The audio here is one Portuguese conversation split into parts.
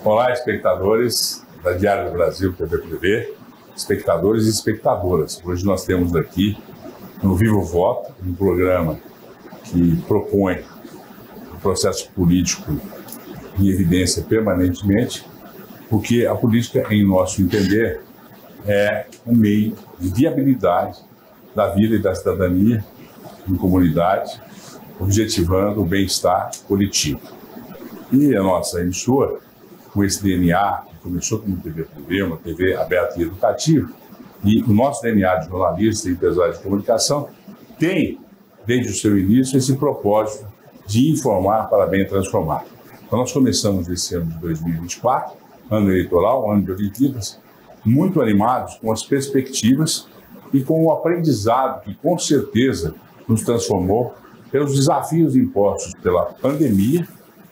Olá, espectadores da Diário do Brasil, TV, espectadores e espectadoras. Hoje nós temos aqui no Vivo Voto, um programa que propõe o processo político em evidência permanentemente, porque a política, em nosso entender, é um meio de viabilidade da vida e da cidadania em comunidade, objetivando o bem-estar coletivo. E a nossa emissora, com esse DNA, que começou como TV Privê, uma TV aberta e educativa, e o nosso DNA de jornalista e empresário de comunicação, tem, desde o seu início, esse propósito de informar para bem transformar. Então, nós começamos esse ano de 2024, ano eleitoral, ano de Olimpíadas, muito animados com as perspectivas e com o aprendizado que, com certeza, nos transformou pelos desafios impostos pela pandemia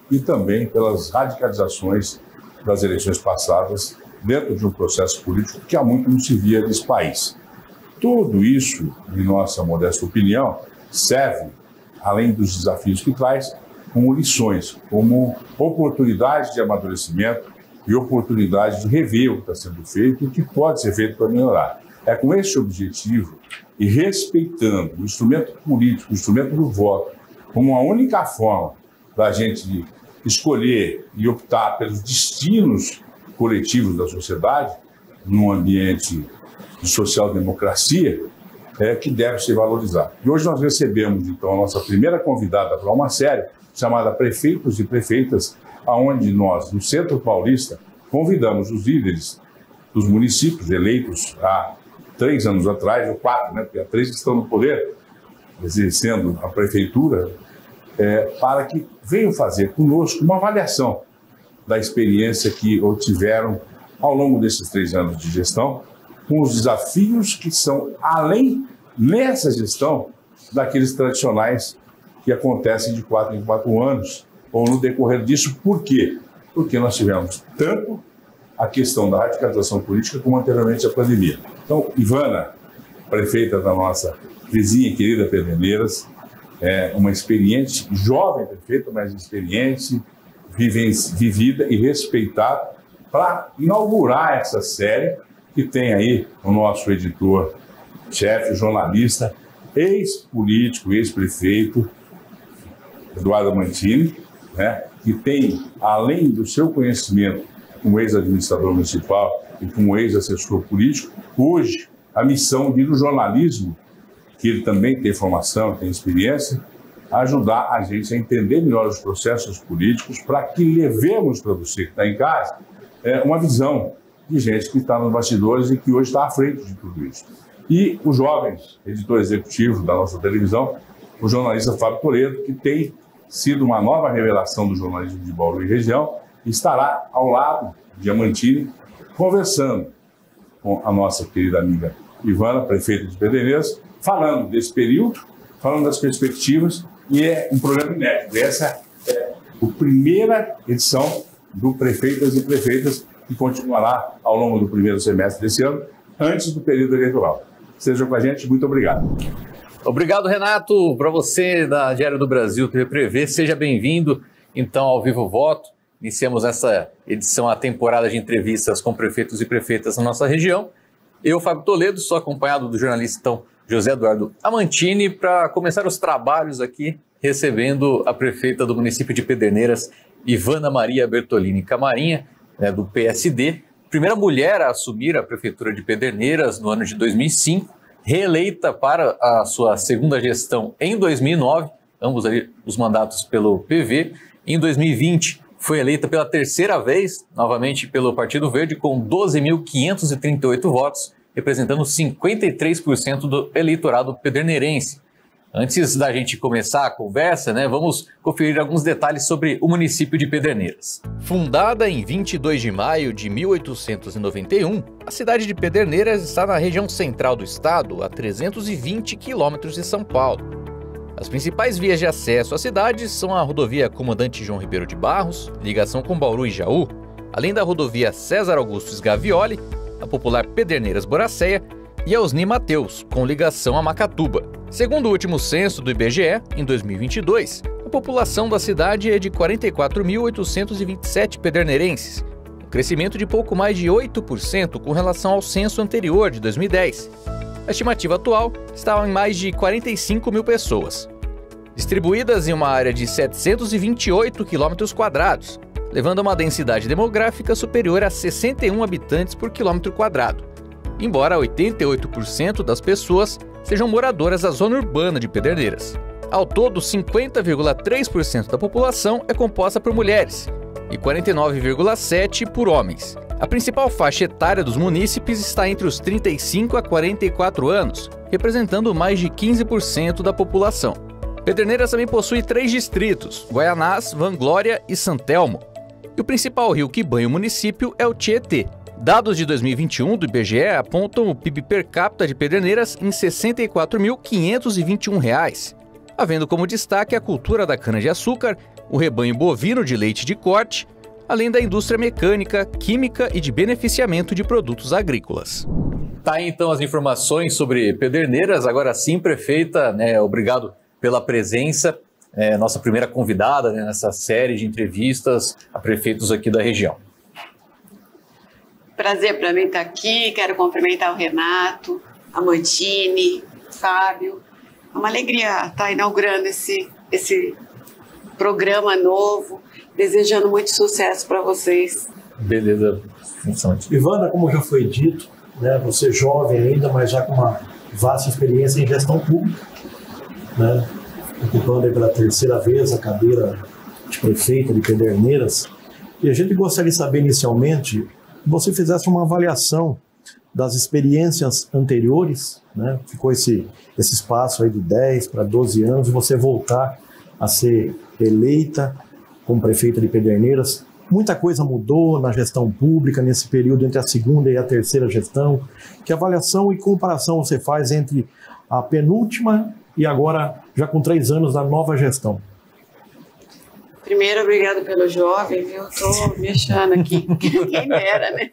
e também pelas radicalizações das eleições passadas dentro de um processo político que há muito não se via nesse país. Tudo isso, em nossa modesta opinião, serve, além dos desafios que traz, como lições, como oportunidade de amadurecimento e oportunidade de rever o que está sendo feito e o que pode ser feito para melhorar. É com esse objetivo e respeitando o instrumento político, o instrumento do voto, como a única forma da gente escolher e optar pelos destinos coletivos da sociedade, num ambiente de social-democracia, que deve ser valorizado. E hoje nós recebemos, então, a nossa primeira convidada para uma série chamada Prefeitos e Prefeitas, onde nós, no Centro Paulista, convidamos os líderes dos municípios eleitos há 3 anos atrás, ou 4, né, porque há 3 que estão no poder, exercendo a prefeitura, para que venham fazer conosco uma avaliação da experiência que obtiveram ao longo desses 3 anos de gestão, com os desafios que são além, nessa gestão, daqueles tradicionais que acontecem de 4 em 4 anos, ou no decorrer disso. Por quê? Porque nós tivemos tanto a questão da radicalização política como anteriormente a pandemia. Então, Ivana, prefeita da nossa vizinha querida Pederneiras, uma experiente, jovem prefeita, mas experiente, vivida e respeitada, para inaugurar essa série que tem aí o nosso editor-chefe, jornalista, ex-político, ex-prefeito, Eduardo Mantini, né, que tem, além do seu conhecimento como ex-administrador municipal e como ex-assessor político, hoje a missão de ir no jornalismo, que ele também tem formação, tem experiência, ajudar a gente a entender melhor os processos políticos para que levemos para você que está em casa uma visão de gente que está nos bastidores e que hoje está à frente de tudo isso. E o jovem editor executivo da nossa televisão, o jornalista Fábio Toledo, que tem sido uma nova revelação do jornalismo de Bauru e região, estará ao lado de Amantini, conversando com a nossa querida amiga Ivana, prefeita de Pederneiras, falando desse período, falando das perspectivas, e é um programa inédito. Essa é a primeira edição do Prefeitas e Prefeitas, que continuará ao longo do primeiro semestre desse ano, antes do período eleitoral. Sejam com a gente, muito obrigado. Obrigado, Renato. Para você da Diário do Brasil, TV Prevê, seja bem-vindo, então, ao Vivo Voto. Iniciamos essa edição, a temporada de entrevistas com prefeitos e prefeitas na nossa região. Eu, Fábio Toledo, sou acompanhado do jornalista, então, José Eduardo Amantini, para começar os trabalhos aqui, recebendo a prefeita do município de Pederneiras, Ivana Maria Bertolini Camarinha, do PSD, primeira mulher a assumir a prefeitura de Pederneiras no ano de 2005, reeleita para a sua segunda gestão em 2009, ambos ali os mandatos pelo PV. Em 2020, foi eleita pela 3ª vez, novamente pelo Partido Verde, com 12.538 votos, representando 53% do eleitorado pederneirense. Antes da gente começar a conversa, vamos conferir alguns detalhes sobre o município de Pederneiras. Fundada em 22 de maio de 1891, a cidade de Pederneiras está na região central do estado, a 320 quilômetros de São Paulo. As principais vias de acesso à cidade são a rodovia Comandante João Ribeiro de Barros, ligação com Bauru e Jaú, além da rodovia César Augusto Sgavioli, a popular Pederneiras-Boracéia e a Osni Mateus, com ligação a Macatuba. Segundo o último censo do IBGE, em 2022, a população da cidade é de 44.827 pederneirenses, crescimento de pouco mais de 8% com relação ao censo anterior de 2010. A estimativa atual está em mais de 45 mil pessoas, distribuídas em uma área de 728 km², levando a uma densidade demográfica superior a 61 habitantes por quilômetro quadrado, embora 88% das pessoas sejam moradoras da zona urbana de Pederneiras. Ao todo, 50,3% da população é composta por mulheres e 49,7% por homens. A principal faixa etária dos munícipes está entre os 35 a 44 anos, representando mais de 15% da população. Pederneiras também possui 3 distritos: Guaianás, Vanglória e Santelmo. E o principal rio que banha o município é o Tietê. Dados de 2021 do IBGE apontam o PIB per capita de Pederneiras em R$ 64.521, havendo como destaque a cultura da cana-de-açúcar, o rebanho bovino de leite de corte, além da indústria mecânica, química e de beneficiamento de produtos agrícolas. Tá aí então as informações sobre Pederneiras. Agora sim, prefeita, obrigado pela presença. Nossa primeira convidada nessa série de entrevistas a prefeitos aqui da região. Prazer para mim estar aqui. Quero cumprimentar o Renato, a Mantini, o Fábio. É uma alegria estar inaugurando esse programa novo, desejando muito sucesso para vocês. Beleza. Ivana, como já foi dito, você jovem ainda, mas já com uma vasta experiência em gestão pública, ocupando aí pela 3ª vez a cadeira de prefeita de Pederneiras. E a gente gostaria de saber inicialmente que você fizesse uma avaliação das experiências anteriores, ficou esse espaço aí de 10 para 12 anos, e você voltar a ser eleita como prefeita de Pederneiras. Muita coisa mudou na gestão pública nesse período entre a 2ª e a 3ª gestão. Que avaliação e comparação você faz entre a penúltima e agora, já com 3 anos, da nova gestão? Primeiro, obrigado pelo jovem, viu? Estou me achando aqui, quem dera, né?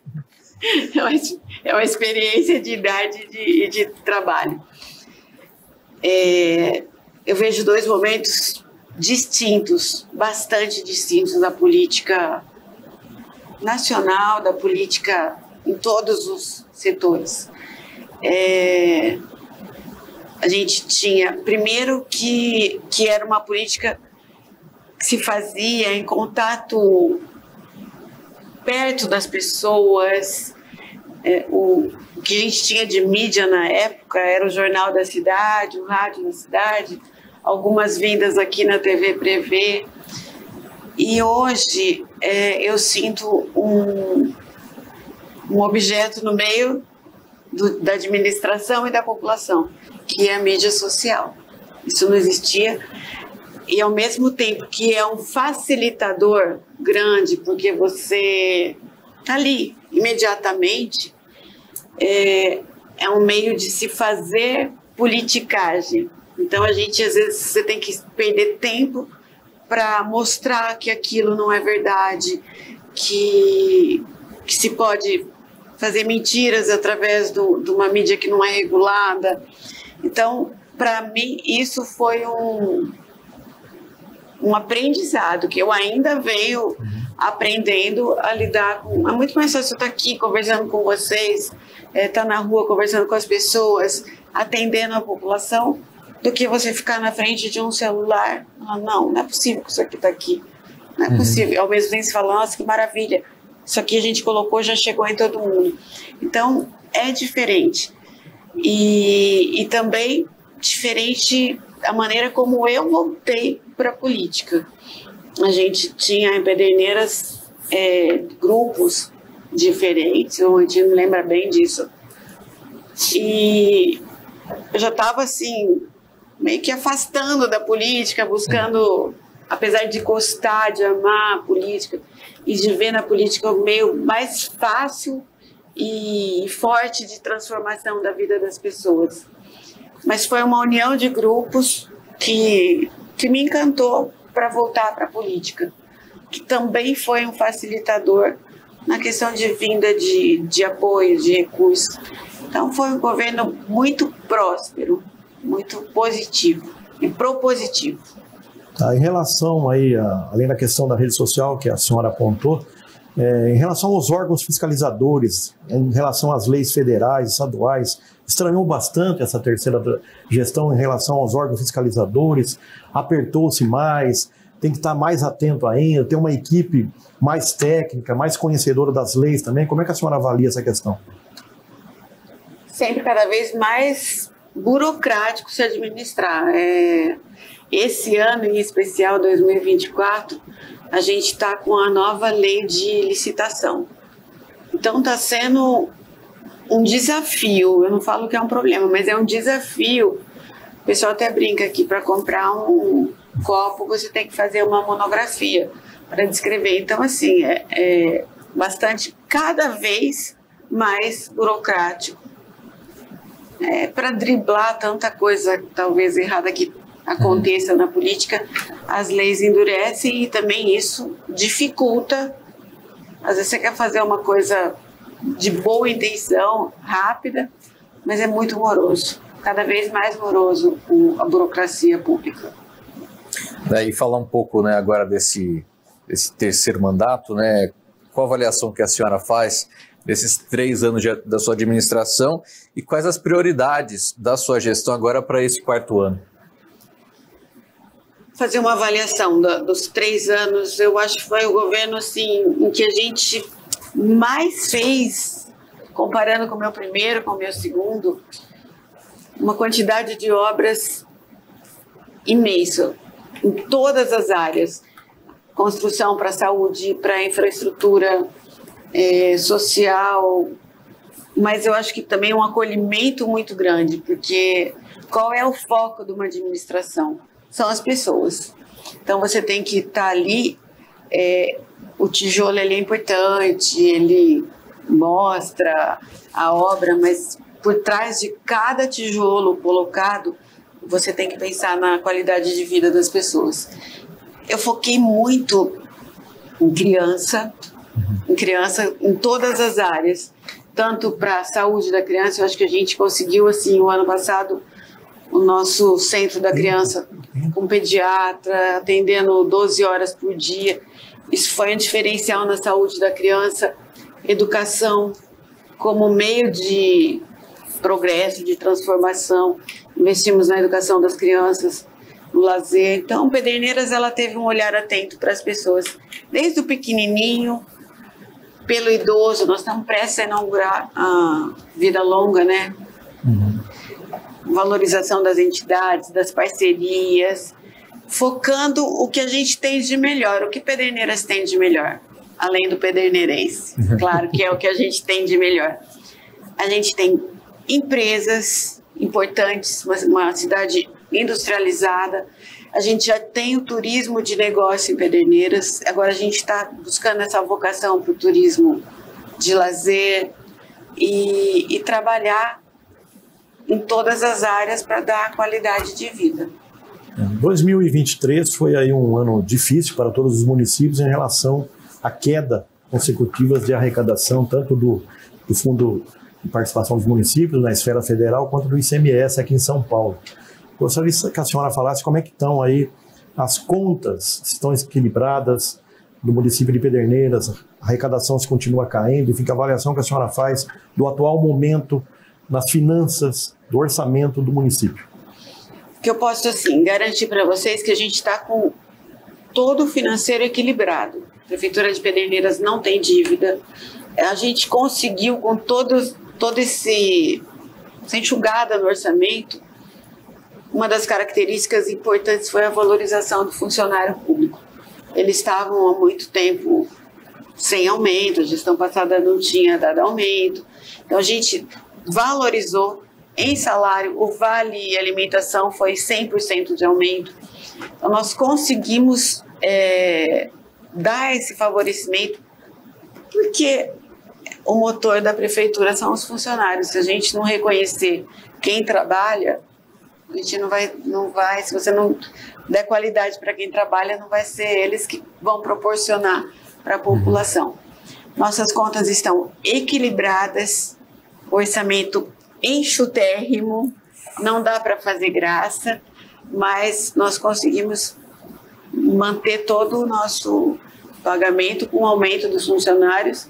É uma experiência de idade e de trabalho. Eu vejo 2 momentos distintos, bastante distintos da política nacional, da política em todos os setores. A gente tinha, primeiro, que era uma política que se fazia em contato perto das pessoas. O que a gente tinha de mídia na época era o Jornal da Cidade, o Rádio da Cidade, algumas vindas aqui na TV Prevê. E hoje eu sinto um objeto no meio da administração e da população, que é a mídia social. Isso não existia. E ao mesmo tempo que é um facilitador grande, porque você está ali imediatamente, é um meio de se fazer politicagem. Então às vezes você tem que perder tempo para mostrar que aquilo não é verdade, que se pode fazer mentiras através de uma mídia que não é regulada. Então, para mim, isso foi um aprendizado que eu ainda venho aprendendo a lidar com. É muito mais fácil estar aqui conversando com vocês, estar na rua conversando com as pessoas, atendendo a população, do que você ficar na frente de um celular. Não é possível que isso aqui está aqui. Não é possível. Ao mesmo tempo você fala, nossa, que maravilha, isso aqui a gente colocou, já chegou em todo mundo. Então, é diferente. E também diferente a maneira como eu voltei para a política. A gente tinha em Pederneiras grupos diferentes, a gente não lembra bem disso. E eu já estava assim, meio que afastando da política, buscando, apesar de gostar, de amar a política, e de ver na política o meio mais fácil e forte de transformação da vida das pessoas. Mas foi uma união de grupos que me encantou para voltar para a política, que também foi um facilitador na questão de vinda de apoio, de recursos. Então foi um governo muito próspero, muito positivo e propositivo. Em relação aí, além da questão da rede social que a senhora apontou, Em relação aos órgãos fiscalizadores, em relação às leis federais, estaduais, estranhou bastante essa terceira gestão em relação aos órgãos fiscalizadores, apertou-se mais, tem que estar mais atento ainda, ter uma equipe mais técnica, mais conhecedora das leis também. Como é que a senhora avalia essa questão? Sempre cada vez mais burocrático se administrar. Esse ano, em especial 2024, a gente está com a nova lei de licitação. Então está sendo um desafio, eu não falo que é um problema, mas é um desafio. O pessoal até brinca aqui, para comprar um copo você tem que fazer uma monografia para descrever. Então assim, é bastante, cada vez mais burocrático. Para driblar tanta coisa talvez errada que aconteça na política, as leis endurecem e também isso dificulta. Às vezes você quer fazer uma coisa de boa intenção, rápida, mas é muito moroso, cada vez mais moroso a burocracia pública. E falar um pouco, né, agora desse terceiro mandato, né, qual a avaliação que a senhora faz desses 3 anos da sua administração e quais as prioridades da sua gestão agora para esse 4º ano? Fazer uma avaliação dos 3 anos, eu acho que foi o governo assim, em que a gente mais fez, comparando com o meu primeiro, com o meu segundo, uma quantidade de obras imensa, em todas as áreas. Construção para a saúde, para a infraestrutura social, mas eu acho que também um acolhimento muito grande, porque qual é o foco de uma administração? São as pessoas. Então você tem que estar ali, o tijolo ele é importante, ele mostra a obra, mas por trás de cada tijolo colocado, você tem que pensar na qualidade de vida das pessoas. Eu foquei muito em criança em todas as áreas, tanto para a saúde da criança. Eu acho que a gente conseguiu, assim, o ano passado, o nosso centro da criança com pediatra, atendendo 12 horas por dia. Isso foi um diferencial na saúde da criança. Educação como meio de progresso, de transformação. Investimos na educação das crianças, no lazer. Então, Pederneiras, ela teve um olhar atento para as pessoas, desde o pequenininho, pelo idoso. Nós estamos prestes a inaugurar a Vida Longa, né? Valorização das entidades, das parcerias, focando o que a gente tem de melhor, o que Pederneiras tem de melhor, além do pederneirense, claro que é o que a gente tem de melhor. A gente tem empresas importantes, uma cidade industrializada, a gente já tem o turismo de negócio em Pederneiras, agora a gente está buscando essa vocação para o turismo de lazer e trabalhar em todas as áreas para dar qualidade de vida. 2023 foi aí um ano difícil para todos os municípios em relação à queda consecutiva de arrecadação, tanto do Fundo de Participação dos Municípios na esfera federal, quanto do ICMS aqui em São Paulo. Gostaria que a senhora falasse como é que estão aí as contas, se estão equilibradas do município de Pederneiras, a arrecadação se continua caindo, enfim, a avaliação que a senhora faz do atual momento nas finanças, do orçamento do município. Que eu posso, assim, garantir para vocês que a gente está com todo o financeiro equilibrado. A Prefeitura de Pederneiras não tem dívida. A gente conseguiu, com toda essa enxugada no orçamento, uma das características importantes foi a valorização do funcionário público. Eles estavam há muito tempo sem aumento, a gestão passada não tinha dado aumento. Então a gente valorizou em salário, o vale alimentação foi 100% de aumento. Então nós conseguimos dar esse favorecimento, porque o motor da prefeitura são os funcionários. Se a gente não reconhecer quem trabalha, a gente não vai, se você não der qualidade para quem trabalha, não vai ser eles que vão proporcionar para a população. Nossas contas estão equilibradas, orçamento enxutérrimo, não dá para fazer graça, mas nós conseguimos manter todo o nosso pagamento com o aumento dos funcionários.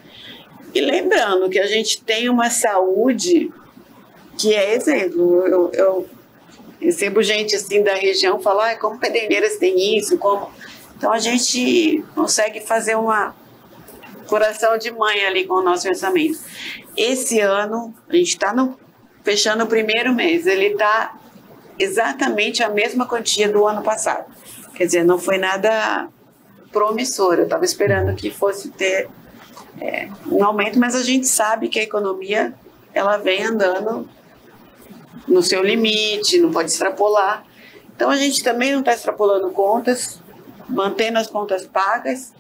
E lembrando que a gente tem uma saúde que é exemplo. Eu recebo gente assim da região falar, como Pederneiras tem isso, como... Então a gente consegue fazer uma coração de mãe ali com o nosso orçamento. Esse ano, a gente está fechando o primeiro mês, ele está exatamente a mesma quantia do ano passado. Quer dizer, não foi nada promissor, eu estava esperando que fosse ter um aumento, mas a gente sabe que a economia ela vem andando no seu limite, não pode extrapolar. Então a gente também não está extrapolando contas, mantendo as contas pagas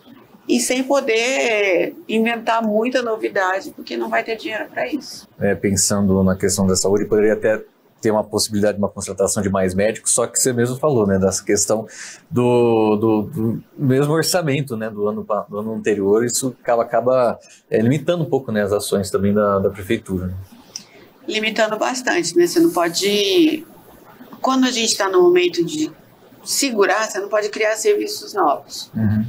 e sem poder inventar muita novidade, porque não vai ter dinheiro para isso. Pensando na questão da saúde, poderia até ter uma possibilidade de uma contratação de mais médicos, só que você mesmo falou, né, dessa questão do mesmo orçamento, né, do ano anterior, isso acaba limitando um pouco, né, as ações também da prefeitura. Né? Limitando bastante, né, você não pode... Quando a gente está no momento de segurar, você não pode criar serviços novos. Uhum.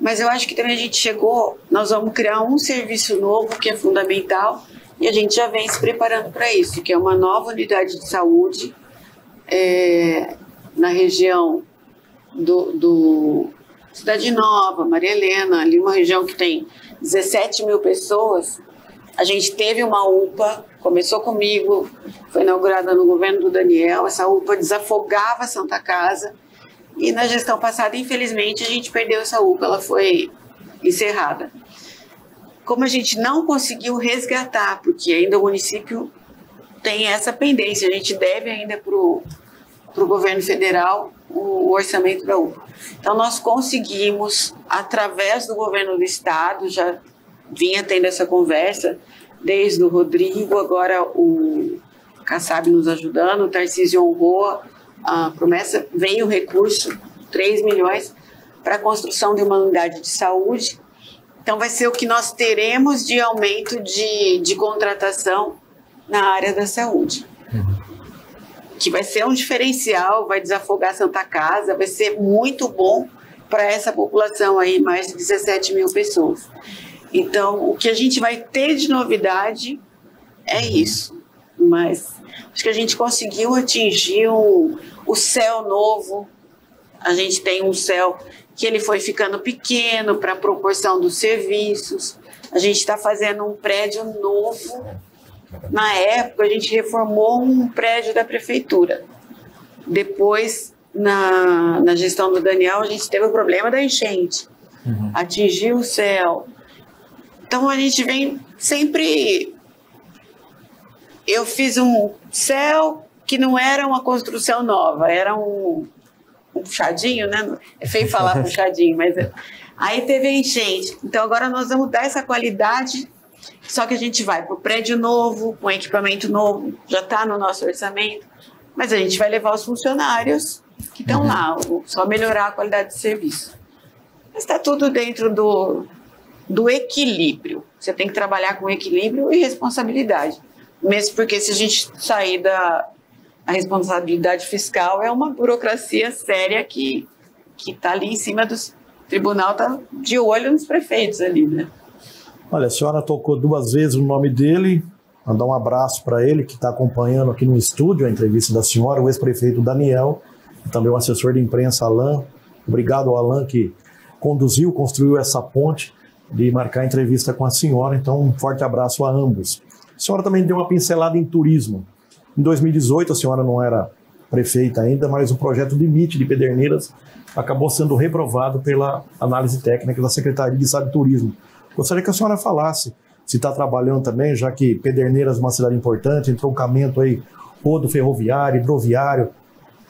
Mas eu acho que também a gente chegou, nós vamos criar um serviço novo que é fundamental e a gente já vem se preparando para isso, que é uma nova unidade de saúde na região do Cidade Nova, Maria Helena, ali uma região que tem 17 mil pessoas. A gente teve uma UPA, começou comigo, foi inaugurada no governo do Daniel, essa UPA desafogava a Santa Casa. E na gestão passada, infelizmente, a gente perdeu essa UPA, ela foi encerrada. Como a gente não conseguiu resgatar, porque ainda o município tem essa pendência, a gente deve ainda para o governo federal o orçamento da UPA. Então nós conseguimos, através do governo do estado, já vinha tendo essa conversa, desde o Rodrigo, agora o Kassab nos ajudando, o Tarcísio honrou a promessa, veio o recurso, 3 milhões, para a construção de uma unidade de saúde. Então vai ser o que nós teremos de aumento de contratação na área da saúde. Que vai ser um diferencial, vai desafogar a Santa Casa, vai ser muito bom para essa população aí, mais de 17 mil pessoas. Então, o que a gente vai ter de novidade é isso. Mas acho que a gente conseguiu atingir o céu novo. A gente tem um céu que ele foi ficando pequeno para a proporção dos serviços. A gente está fazendo um prédio novo. Na época, a gente reformou um prédio da prefeitura. Depois, na gestão do Daniel, a gente teve o problema da enchente. Atingiu o céu. Então, a gente vem sempre... Eu fiz um céu que não era uma construção nova, era um puxadinho, né? É feio falar puxadinho, mas... Aí teve a enchente. Então, agora nós vamos dar essa qualidade, só que a gente vai para o prédio novo, com equipamento novo, já está no nosso orçamento, mas a gente vai levar os funcionários que estão lá, só melhorar a qualidade de serviço. Mas está tudo dentro do equilíbrio. Você tem que trabalhar com equilíbrio e responsabilidade. Mesmo porque se a gente sair a responsabilidade fiscal, é uma burocracia séria que está ali em cima do tribunal, está de olho nos prefeitos ali, né? Olha, a senhora tocou 2 vezes o nome dele, mandar um abraço para ele, que está acompanhando aqui no estúdio a entrevista da senhora, o ex-prefeito Daniel, e também o assessor de imprensa, Alain. Obrigado ao Alain que construiu essa ponte de marcar a entrevista com a senhora, então um forte abraço a ambos. A senhora também deu uma pincelada em turismo. Em 2018, a senhora não era prefeita ainda, mas o projeto Limite de Pederneiras acabou sendo reprovado pela análise técnica da Secretaria de Estado de Turismo. Gostaria que a senhora falasse se está trabalhando também, já que Pederneiras é uma cidade importante, entroncamento aí, rodo ferroviário, hidroviário,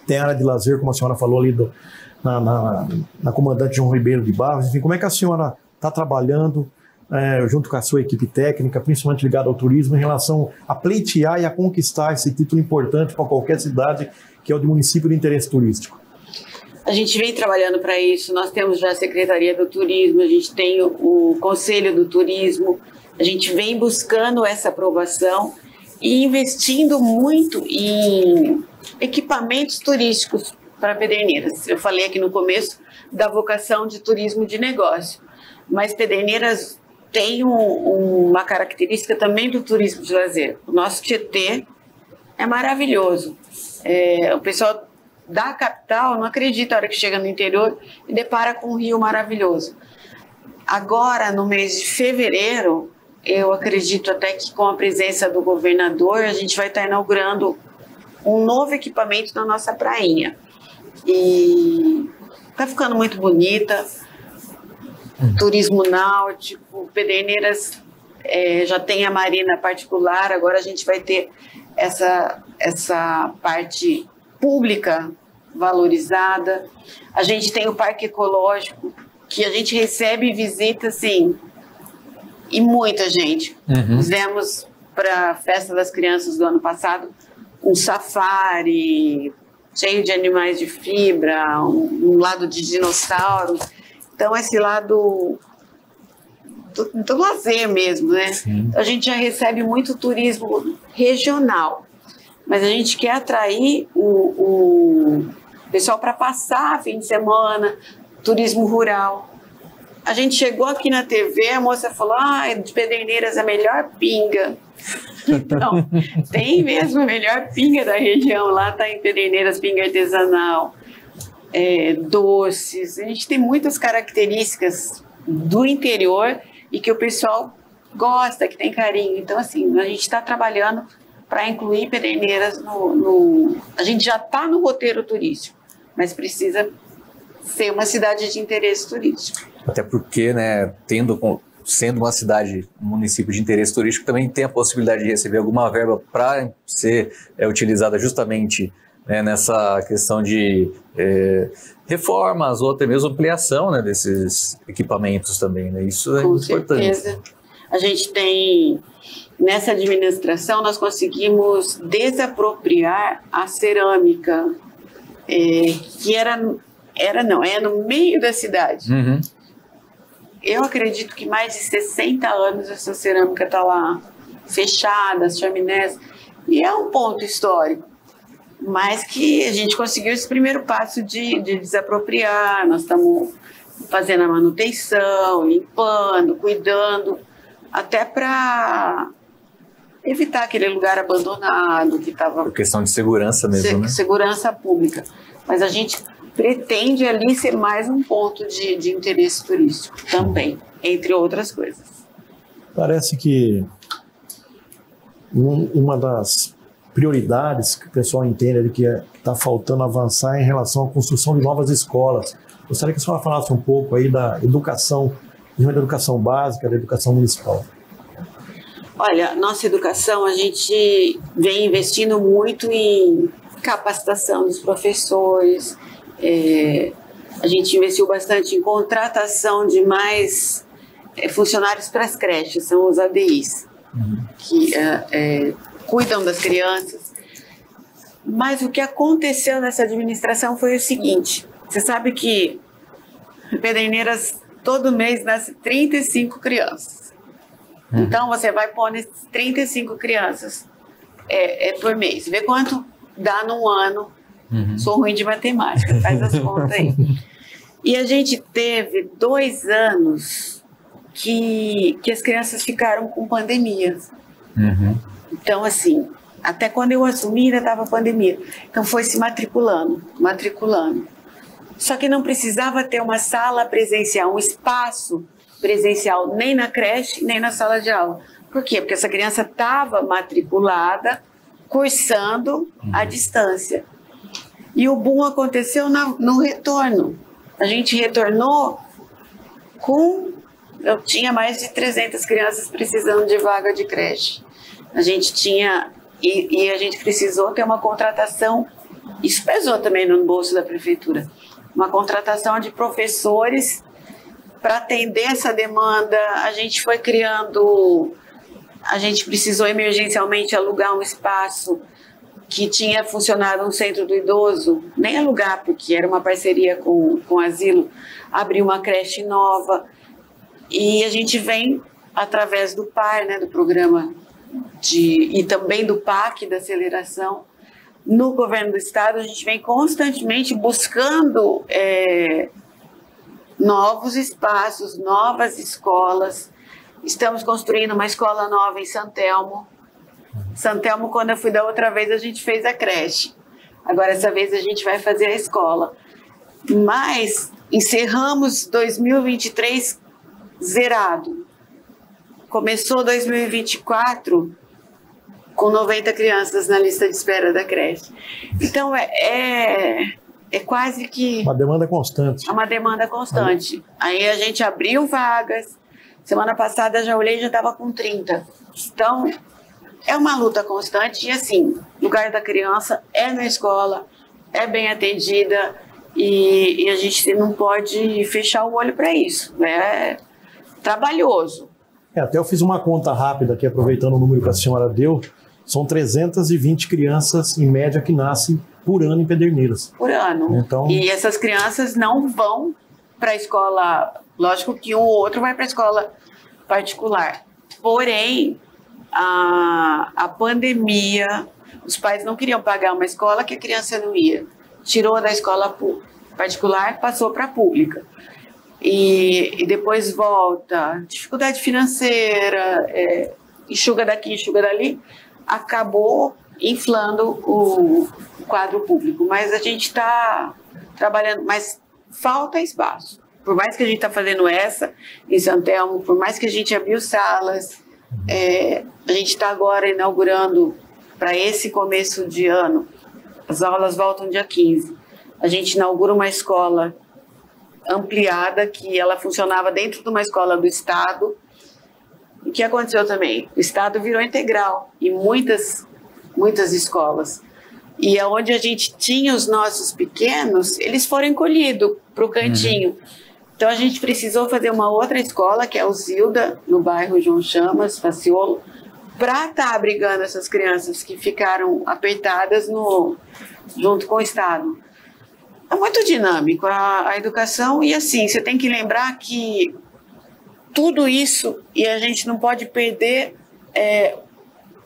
tem área de lazer, como a senhora falou ali na comandante João Ribeiro de Barros. Enfim, como é que a senhora está trabalhando junto com a sua equipe técnica, principalmente ligada ao turismo, em relação a pleitear e a conquistar esse título importante para qualquer cidade, que é o de município de interesse turístico? A gente vem trabalhando para isso, nós temos já a Secretaria do Turismo, a gente tem o Conselho do Turismo, a gente vem buscando essa aprovação e investindo muito em equipamentos turísticos para Pederneiras. Eu falei aqui no começo da vocação de turismo de negócio. Mas Pederneiras tem uma característica também do turismo de lazer. O nosso Tietê é maravilhoso. O pessoal da capital não acredita a hora que chega no interior e depara com um rio maravilhoso. Agora, no mês de fevereiro, eu acredito até que com a presença do governador, a gente vai estar inaugurando um novo equipamento na nossa prainha. E está ficando muito bonita. Turismo náutico, Pederneiras já tem a marina particular, agora a gente vai ter essa parte pública valorizada. A gente tem o parque ecológico, que a gente recebe visita, assim, e muita gente. Fizemos para a Festa das Crianças do ano passado um safari cheio de animais de fibra, um lado de dinossauros. Então, esse lado do lazer mesmo, né? Então, a gente já recebe muito turismo regional, mas a gente quer atrair o pessoal para passar fim de semana, turismo rural. A gente chegou aqui na TV, a moça falou, de Pederneiras a melhor pinga. Então, tem mesmo a melhor pinga da região, lá está em Pederneiras, pinga artesanal. Doces, a gente tem muitas características do interior e que o pessoal gosta, que tem carinho. Então, assim, a gente está trabalhando para incluir Pederneiras a gente já está no roteiro turístico, mas precisa ser uma cidade de interesse turístico. Até porque, né, sendo uma cidade, um município de interesse turístico, também tem a possibilidade de receber alguma verba para ser utilizada justamente nessa questão de reformas ou até mesmo ampliação, né, desses equipamentos também, né? Isso é importante. Com certeza. A gente tem, nessa administração, nós conseguimos desapropriar a cerâmica, que é no meio da cidade. Eu acredito que mais de 60 anos essa cerâmica está lá, fechada, as chaminés, e é um ponto histórico. Mas que a gente conseguiu esse primeiro passo de desapropriar, nós estamos fazendo a manutenção, limpando, cuidando, até para evitar aquele lugar abandonado que estava... Por questão de segurança mesmo, né? Segurança pública. Mas a gente pretende ali ser mais um ponto de interesse turístico também, entre outras coisas. Parece que uma das prioridades que o pessoal entende que está faltando avançar em relação à construção de novas escolas. Gostaria que a senhora falasse um pouco aí da educação, da educação básica, da educação municipal. Olha, nossa educação, a gente vem investindo muito em capacitação dos professores, a gente investiu bastante em contratação de mais funcionários para as creches, são os ADIs, que cuidam das crianças. Mas o que aconteceu nessa administração foi o seguinte: você sabe que em Pederneiras todo mês nasce 35 crianças. Então você vai pôr nesses 35 crianças por mês. Vê quanto dá num ano. Sou ruim de matemática, faz as contas aí. E a gente teve 2 anos que as crianças ficaram com pandemia. Então, assim, até quando eu assumi ainda estava pandemia. Então foi se matriculando. Só que não precisava ter uma sala presencial, um espaço presencial, nem na creche, nem na sala de aula. Por quê? Porque essa criança estava matriculada, cursando à distância. E o boom aconteceu no retorno. A gente retornou eu tinha mais de 300 crianças precisando de vaga de creche. A gente tinha, e a gente precisou ter uma contratação, isso pesou também no bolso da prefeitura, uma contratação de professores para atender essa demanda. A gente foi criando, a gente precisou emergencialmente alugar um espaço que tinha funcionado um centro do idoso, nem alugar, porque era uma parceria com o asilo, abrir uma creche nova. E a gente vem, através do PAR, né, do programa e também do PAC, da aceleração, no governo do estado, a gente vem constantemente buscando novos espaços, novas escolas. Estamos construindo uma escola nova em Santelmo. Santelmo, quando eu fui da outra vez, a gente fez a creche. Agora, essa vez, a gente vai fazer a escola. Mas encerramos 2023 zerado. Começou 2024 com 90 crianças na lista de espera da creche. Então, é quase que... Uma demanda constante. É uma demanda constante. Aí a gente abriu vagas. Semana passada, já olhei e já estava com 30. Então, é uma luta constante. E assim, o lugar da criança é na escola, é bem atendida. E a gente não pode fechar o olho para isso. É trabalhoso. Até eu fiz uma conta rápida aqui, aproveitando o número que a senhora deu. São 320 crianças, em média, que nascem por ano em Pederneiras. Por ano. Então... E essas crianças não vão para a escola... Lógico que um ou outro vai para a escola particular. Porém, a pandemia, os pais não queriam pagar uma escola que a criança não ia. Tirou da escola particular, passou para a pública. E depois volta, dificuldade financeira, enxuga daqui, enxuga dali, acabou inflando o quadro público. Mas a gente está trabalhando, mas falta espaço. Por mais que a gente está fazendo essa em Santelmo, por mais que a gente abriu salas, a gente está agora inaugurando para esse começo de ano, as aulas voltam dia 15. A gente inaugura uma escola ampliada, que ela funcionava dentro de uma escola do Estado. O que aconteceu também? O Estado virou integral em muitas escolas. E onde a gente tinha os nossos pequenos, eles foram encolhidos para o cantinho. Então a gente precisou fazer uma outra escola, que é o Zilda, no bairro João Chamas, Faciolo, para estar abrigando essas crianças que ficaram apertadas junto com o Estado. É muito dinâmico a educação, e assim, você tem que lembrar que tudo isso, e a gente não pode perder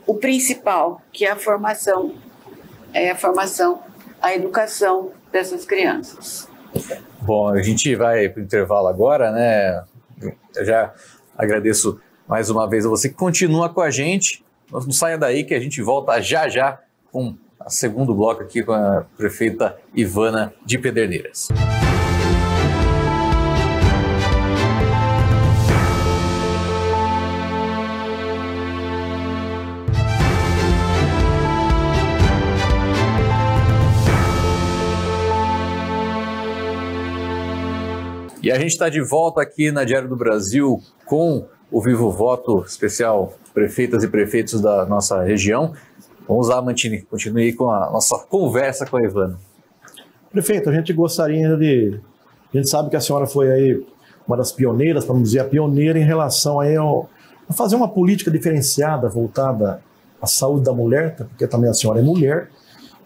o principal, que é a formação, a educação dessas crianças. Bom, a gente vai para o intervalo agora, né? Eu já agradeço mais uma vez a você que continua com a gente. Não saia daí que a gente volta já com o segundo bloco aqui com a prefeita Ivana de Pederneiras. E a gente está de volta aqui na Diário do Brasil com o Vivo Voto especial prefeitas e prefeitos da nossa região. Vamos lá, Mantini, continue com a nossa conversa com a Ivana. Prefeito, a gente gostaria de... A gente sabe que a senhora foi aí uma das pioneiras, para não dizer a pioneira, em relação aí a fazer uma política diferenciada, voltada à saúde da mulher, porque também a senhora é mulher.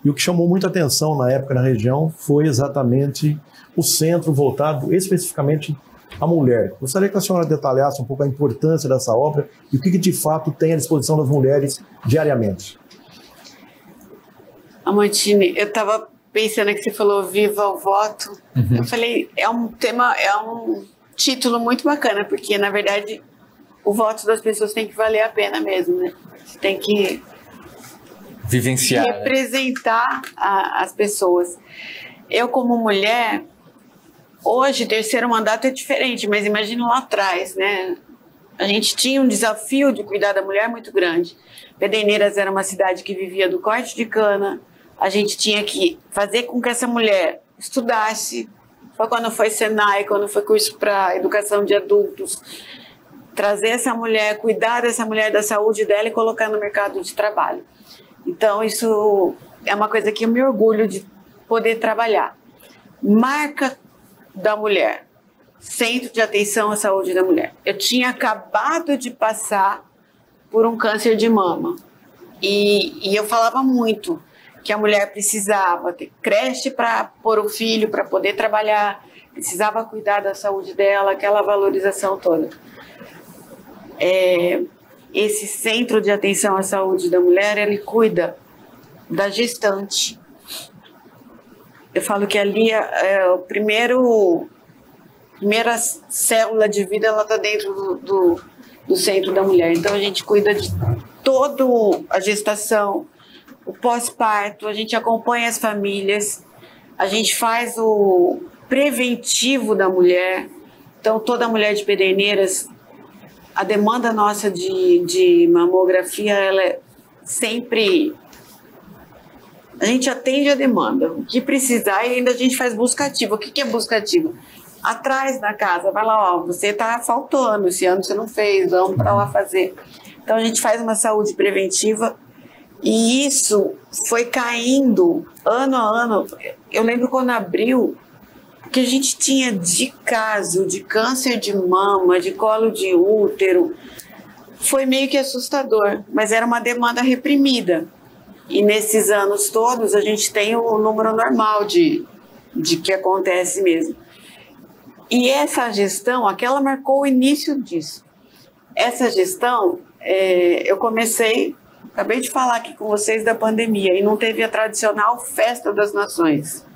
E o que chamou muita atenção na época na região foi exatamente o centro voltado especificamente à mulher. Gostaria que a senhora detalhasse um pouco a importância dessa obra e o que de fato tem à disposição das mulheres diariamente. Amantini, eu estava pensando que você falou Viva o Voto. Eu falei, é um título muito bacana, porque na verdade o voto das pessoas tem que valer a pena mesmo, né? Você tem que vivenciar, representar as pessoas. Eu, como mulher, hoje, terceiro mandato é diferente, mas imagina lá atrás, né? A gente tinha um desafio de cuidar da mulher muito grande. Pederneiras era uma cidade que vivia do corte de cana. A gente tinha que fazer com que essa mulher estudasse. Foi quando foi Senai, quando foi curso para educação de adultos. Trazer essa mulher, cuidar dessa mulher, da saúde dela e colocar no mercado de trabalho. Então, isso é uma coisa que eu me orgulho de poder trabalhar. Marca da mulher, Centro de Atenção à Saúde da Mulher. Eu tinha acabado de passar por um câncer de mama e eu falava muito que a mulher precisava ter creche para pôr o filho, para poder trabalhar, precisava cuidar da saúde dela, aquela valorização toda. Esse Centro de Atenção à Saúde da Mulher, ele cuida da gestante. Eu falo que ali é o primeiro primeira célula de vida, ela está dentro do centro da mulher. Então, a gente cuida de toda a gestação, o pós-parto, a gente acompanha as famílias, a gente faz o preventivo da mulher. Então, toda mulher de Pederneiras, a demanda nossa de mamografia, ela é sempre... A gente atende a demanda, o que precisar, e ainda a gente faz busca ativa. O que é busca ativa? Atrás da casa, vai lá, ó, você está faltando, esse ano você não fez, vamos para lá fazer. Então a gente faz uma saúde preventiva e isso foi caindo ano a ano. Eu lembro quando abriu, que a gente tinha de caso de câncer de mama, de colo de útero, foi meio que assustador, mas era uma demanda reprimida. E nesses anos todos a gente tem o número normal de que acontece mesmo. E essa gestão, aquela marcou o início disso. Essa gestão, eu comecei, acabei de falar aqui com vocês da pandemia, e não teve a tradicional Festa das Nações,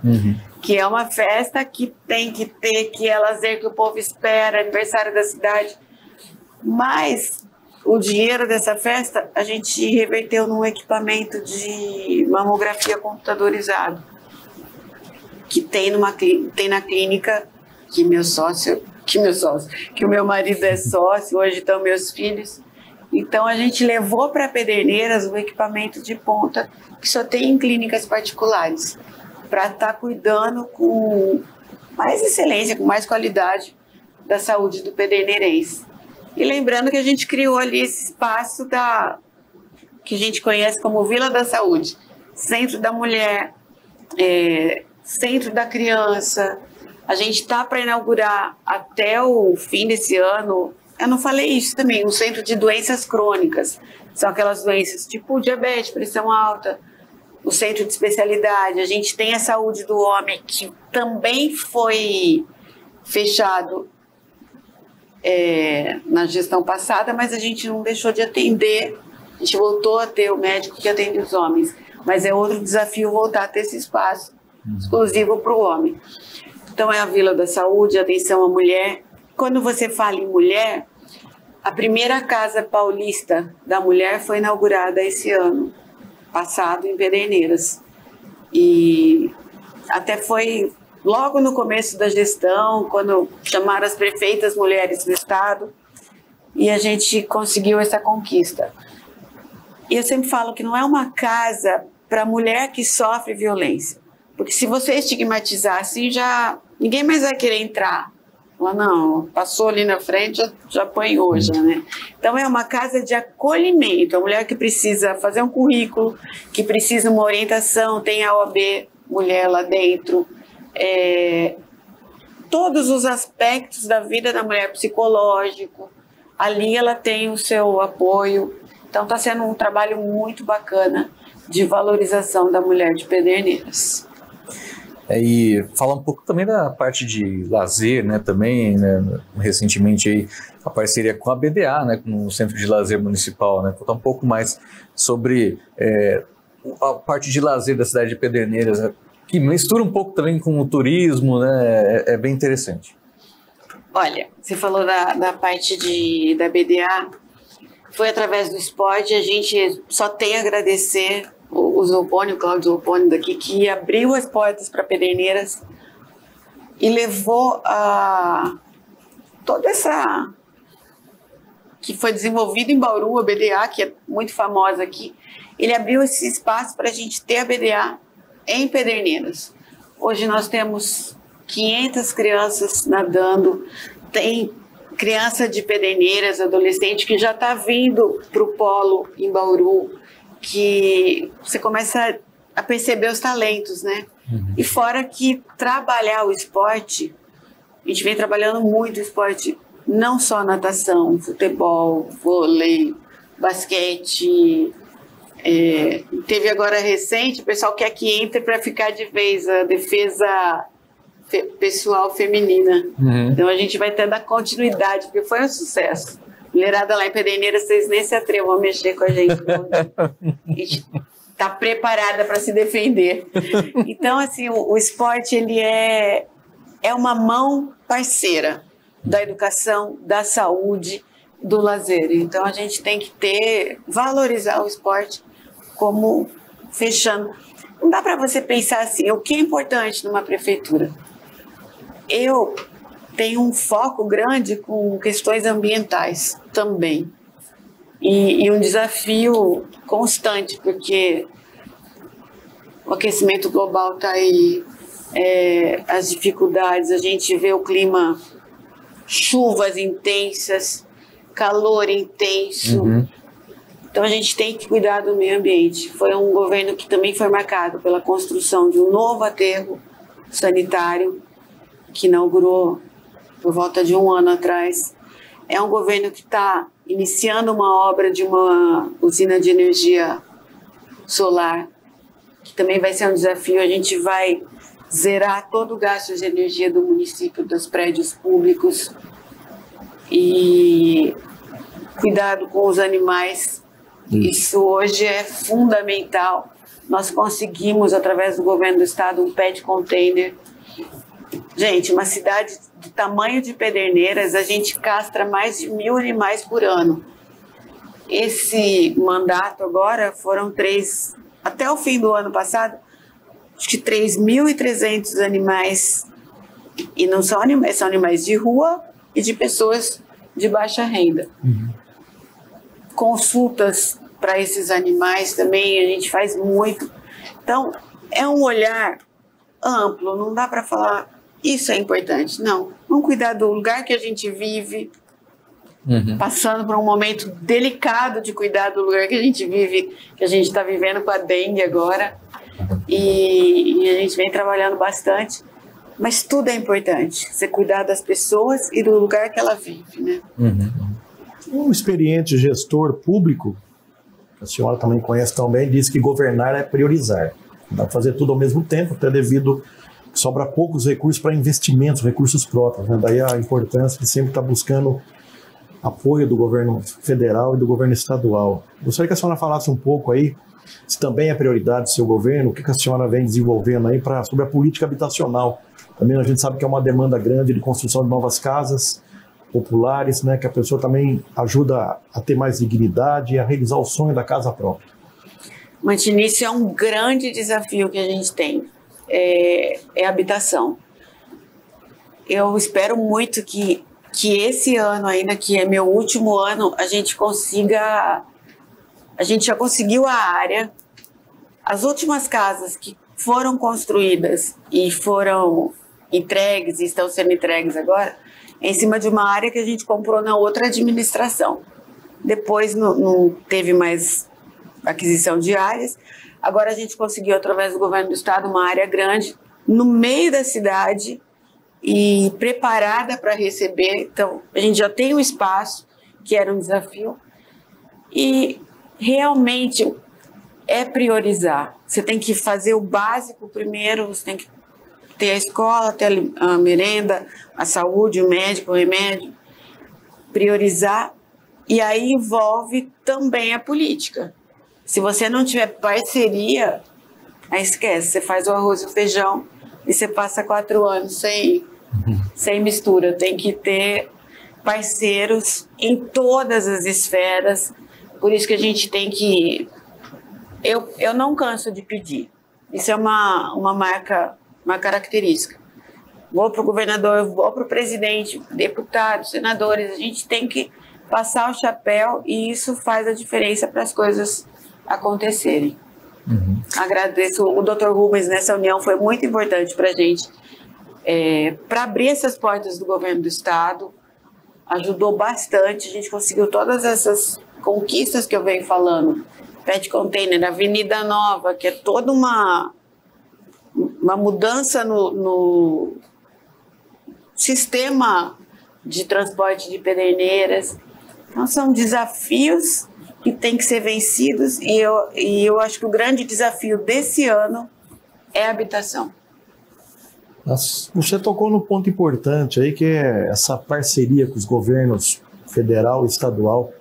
que é uma festa que tem que ter, que é lazer que o povo espera, aniversário da cidade. Mas o dinheiro dessa festa a gente reverteu num equipamento de mamografia computadorizado, que tem na clínica que o meu marido é sócio, hoje estão meus filhos. Então a gente levou para Pederneiras um equipamento de ponta que só tem em clínicas particulares, para estar cuidando com mais excelência, com mais qualidade da saúde do pederneirense. E lembrando que a gente criou ali esse espaço que a gente conhece como Vila da Saúde, Centro da Mulher, Centro da Criança. A gente está para inaugurar até o fim desse ano, eu não falei isso também, um centro de doenças crônicas. São aquelas doenças tipo diabetes, pressão alta, o centro de especialidade. A gente tem a saúde do homem, que também foi fechado na gestão passada, mas a gente não deixou de atender. A gente voltou a ter o médico que atende os homens, mas é outro desafio voltar a ter esse espaço exclusivo para o homem. Então é a Vila da Saúde, atenção à mulher. Quando você fala em mulher, a primeira casa paulista da mulher foi inaugurada esse ano passado em Pederneiras. E até foi logo no começo da gestão, quando chamaram as prefeitas mulheres do estado, e a gente conseguiu essa conquista. E eu sempre falo que não é uma casa para mulher que sofre violência, porque se você estigmatizar assim, ninguém mais vai querer entrar. Lá não, passou ali na frente, já apanhou já, né? Então é uma casa de acolhimento, a mulher que precisa fazer um currículo, que precisa uma orientação, tem a OAB Mulher lá dentro, todos os aspectos da vida da mulher, psicológico, ali ela tem o seu apoio. Então está sendo um trabalho muito bacana de valorização da mulher de Pederneiras. E falar um pouco também da parte de lazer, né, também, né, recentemente aí, a parceria com a BDA, né, com o Centro de Lazer Municipal, né, contar um pouco mais sobre a parte de lazer da cidade de Pederneiras, né, que mistura um pouco também com o turismo, né, é bem interessante. Olha, você falou da parte da BDA, foi através do esporte, a gente só tem a agradecer o Zoponi, o Cláudio Zoponi daqui, que abriu as portas para Pederneiras e levou toda essa que foi desenvolvida em Bauru, a BDA, que é muito famosa aqui. Ele abriu esse espaço para a gente ter a BDA em Pederneiras. Hoje nós temos 500 crianças nadando, tem criança de Pederneiras, adolescente, que já está vindo para o polo em Bauru, que você começa a perceber os talentos, né? E fora que trabalhar o esporte, a gente vem trabalhando muito o esporte, não só natação, futebol, vôlei, basquete. Teve agora recente, o pessoal quer que entre para ficar de vez a defesa pessoal feminina. Então a gente vai ter dar continuidade, porque foi um sucesso. Mulherada lá em Pederneiras, vocês nem se atrevam a mexer com a gente. A gente está preparada para se defender. Então, assim, o esporte, ele é é uma mão parceira da educação, da saúde, do lazer. Então a gente tem que valorizar o esporte como fechando. Não dá para você pensar assim, o que é importante numa prefeitura? Eu tenho um foco grande com questões ambientais também. E um desafio constante, porque o aquecimento global está aí, as dificuldades, a gente vê o clima, chuvas intensas, calor intenso. Então a gente tem que cuidar do meio ambiente. Foi um governo que também foi marcado pela construção de um novo aterro sanitário, que inaugurou por volta de 1 ano atrás. É um governo que está iniciando uma obra de uma usina de energia solar, que também vai ser um desafio. A gente vai zerar todo o gasto de energia do município, dos prédios públicos, e cuidado com os animais. Isso hoje é fundamental. Nós conseguimos, através do governo do estado, um pet container. Gente, uma cidade do tamanho de Pederneiras, a gente castra mais de 1.000 animais por ano. Esse mandato agora foram 3, até o fim do ano passado, acho que 3.300 animais. E não são animais, são animais de rua e de pessoas de baixa renda. Consultas para esses animais também a gente faz muito. Então, é um olhar amplo, não dá para falar isso é importante, não. Vamos cuidar do lugar que a gente vive, passando por um momento delicado de cuidar do lugar que a gente vive, que a gente está vivendo com a dengue agora, e a gente vem trabalhando bastante, mas tudo é importante, você cuidar das pessoas e do lugar que ela vive, né? Um experiente gestor público, que a senhora também conhece tão bem, diz que governar é priorizar. Dá para fazer tudo ao mesmo tempo, até devido sobra poucos recursos para investimentos, recursos próprios, né? Daí a importância de sempre estar buscando apoio do governo federal e do governo estadual. Gostaria que a senhora falasse um pouco aí, se também é prioridade do seu governo, o que a senhora vem desenvolvendo aí sobre a política habitacional. Também a gente sabe que é uma demanda grande de construção de novas casas populares, né, que a pessoa também ajuda a ter mais dignidade e a realizar o sonho da casa própria. Mantinice, é um grande desafio que a gente tem, é a habitação. Eu espero muito que esse ano ainda, que é meu último ano, a gente já conseguiu a área, as últimas casas que foram construídas e foram entregues e estão sendo entregues agora, em cima de uma área que a gente comprou na outra administração. Depois não teve mais aquisição de áreas. Agora a gente conseguiu, através do governo do estado, uma área grande no meio da cidade e preparada para receber. Então, a gente já tem um espaço, que era um desafio, e realmente é priorizar. Você tem que fazer o básico primeiro, você tem que ter a escola, ter a merenda, a saúde, o médico, o remédio, priorizar, e aí envolve também a política. Se você não tiver parceria, aí esquece, você faz o arroz e o feijão e você passa 4 anos sem mistura. Tem que ter parceiros em todas as esferas, por isso que a gente tem que... Eu não canso de pedir, isso é uma marca, uma característica. Vou para o governador, vou para o presidente, deputados, senadores, a gente tem que passar o chapéu e isso faz a diferença para as coisas acontecerem. Agradeço o Dr. Rubens, nessa união foi muito importante para a gente, para abrir essas portas do governo do estado, ajudou bastante, a gente conseguiu todas essas conquistas que eu venho falando, Pet Container, Avenida Nova, que é toda uma mudança no sistema de transporte de Pederneiras. Então são desafios que têm que ser vencidos e eu acho que o grande desafio desse ano é a habitação. Você tocou no ponto importante aí, que é essa parceria com os governos federal e estadual.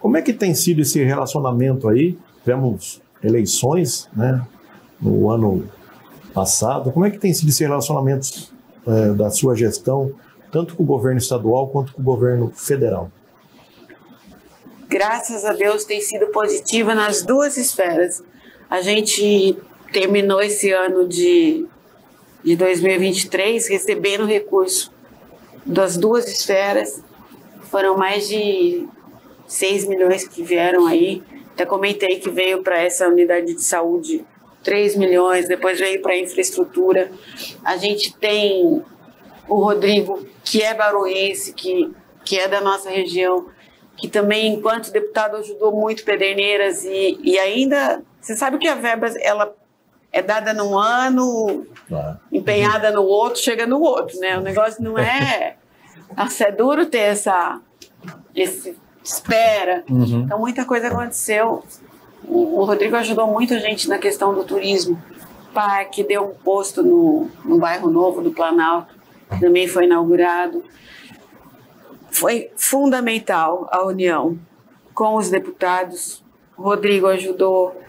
Como é que tem sido esse relacionamento aí? Tivemos eleições, né, no ano passado. Como é que tem sido esse relacionamento da sua gestão, tanto com o governo estadual quanto com o governo federal? Graças a Deus tem sido positiva nas duas esferas. A gente terminou esse ano de 2023 recebendo recurso das duas esferas. Foram mais de 6 milhões que vieram aí. Até comentei que veio para essa unidade de saúde 3 milhões, depois veio para a infraestrutura. A gente tem o Rodrigo, que é baruense, que é da nossa região, que também, enquanto deputado, ajudou muito Pederneiras e ainda, você sabe que a verba ela é dada num ano, empenhada no outro, chega no outro, né? O negócio não é... Nossa, é duro ter esse espera. Então, muita coisa aconteceu. O Rodrigo ajudou muito a gente na questão do turismo. Parque, deu um posto no bairro Novo do Planalto, também foi inaugurado. Foi fundamental a união com os deputados. O Rodrigo ajudou,